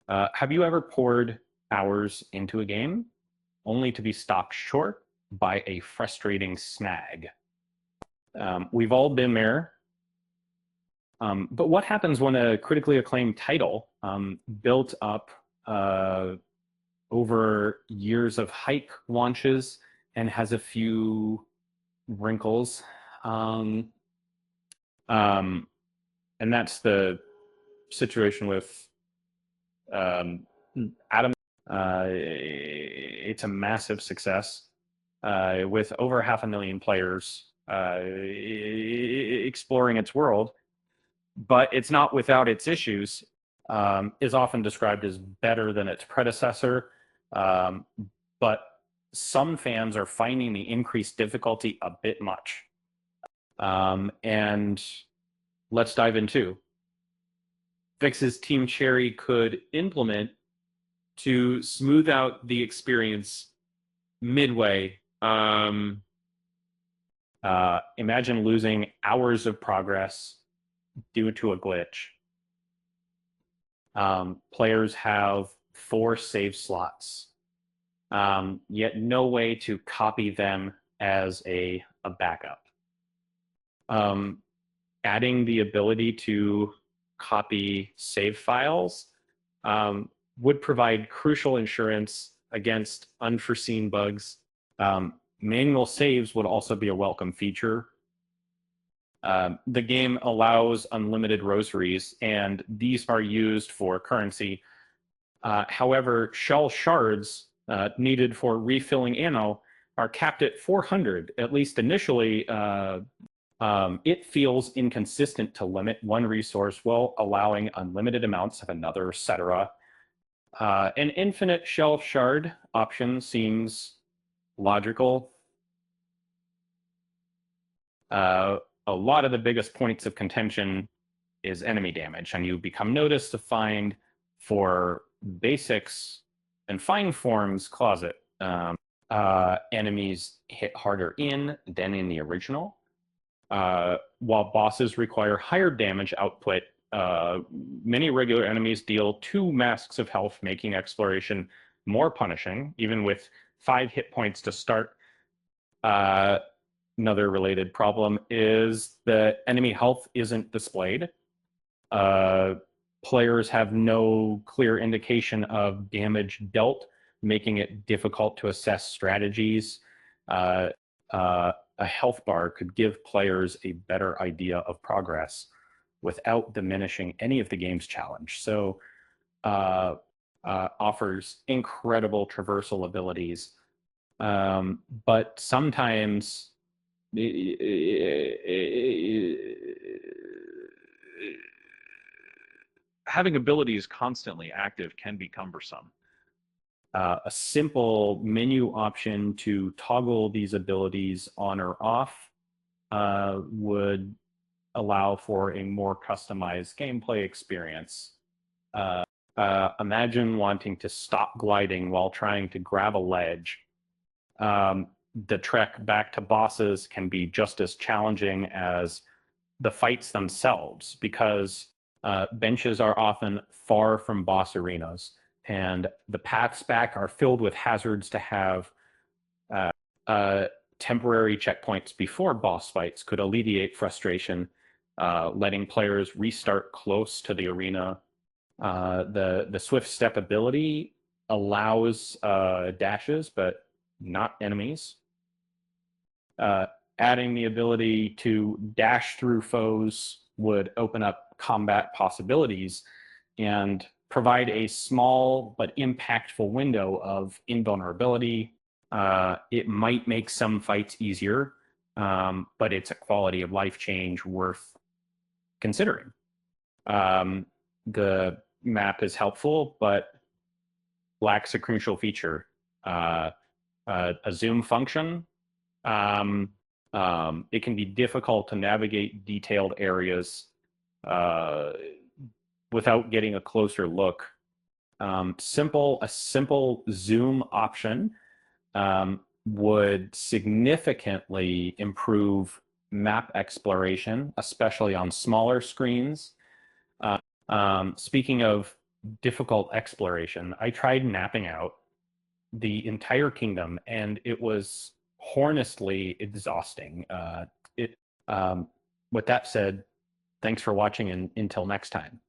Have you ever poured hours into a game only to be stopped short by a frustrating snag? We've all been there. But what happens when a critically acclaimed title built up uh, over years of hype launches and has a few wrinkles? Um, um, and that's the situation with um, Adam. It's a massive success with over 500,000 players exploring its world, but it's not without its issues. Is often described as better than its predecessor, um, but some fans are finding the increased difficulty a bit much. And let's dive into fixes Team Cherry could implement to smooth out the experience midway. Imagine losing hours of progress due to a glitch. Players have 4 save slots, yet no way to copy them as a backup. Um, Adding the ability to copy save files would provide crucial insurance against unforeseen bugs. Manual saves would also be a welcome feature. The game allows unlimited rosaries, and these are used for currency. However, shell shards needed for refilling ammo are capped at 400, at least initially. It feels inconsistent to limit one resource while allowing unlimited amounts of another, etc. An infinite shell shard option seems logical. A lot of the biggest points of contention is enemy damage, and you become noticed to find for basics and fine forms closet. Enemies hit harder in than in the original. While bosses require higher damage output, many regular enemies deal 2 masks of health, making exploration more punishing, even with 5 hit points to start. Another related problem is that enemy health isn't displayed. Players have no clear indication of damage dealt, making it difficult to assess strategies. A health bar could give players a better idea of progress without diminishing any of the game's challenge. So, offers incredible traversal abilities, but sometimes having abilities constantly active can be cumbersome. A simple menu option to toggle these abilities on or off would allow for a more customized gameplay experience. Imagine wanting to stop gliding while trying to grab a ledge. The trek back to bosses can be just as challenging as the fights themselves because benches are often far from boss arenas, and the paths back are filled with hazards to have. Uh, Temporary checkpoints before boss fights could alleviate frustration, letting players restart close to the arena. The swift step ability allows dashes, but not enemies. Adding the ability to dash through foes would open up combat possibilities and provide a small but impactful window of invulnerability. It might make some fights easier, but it's a quality of life change worth considering. The map is helpful, but lacks a crucial feature, a zoom function. It can be difficult to navigate detailed areas without getting a closer look. A simple zoom option would significantly improve map exploration, especially on smaller screens. Speaking of difficult exploration. I tried mapping out the entire kingdom, and it was horrendously exhausting. It. With that said, thanks for watching, and until next time.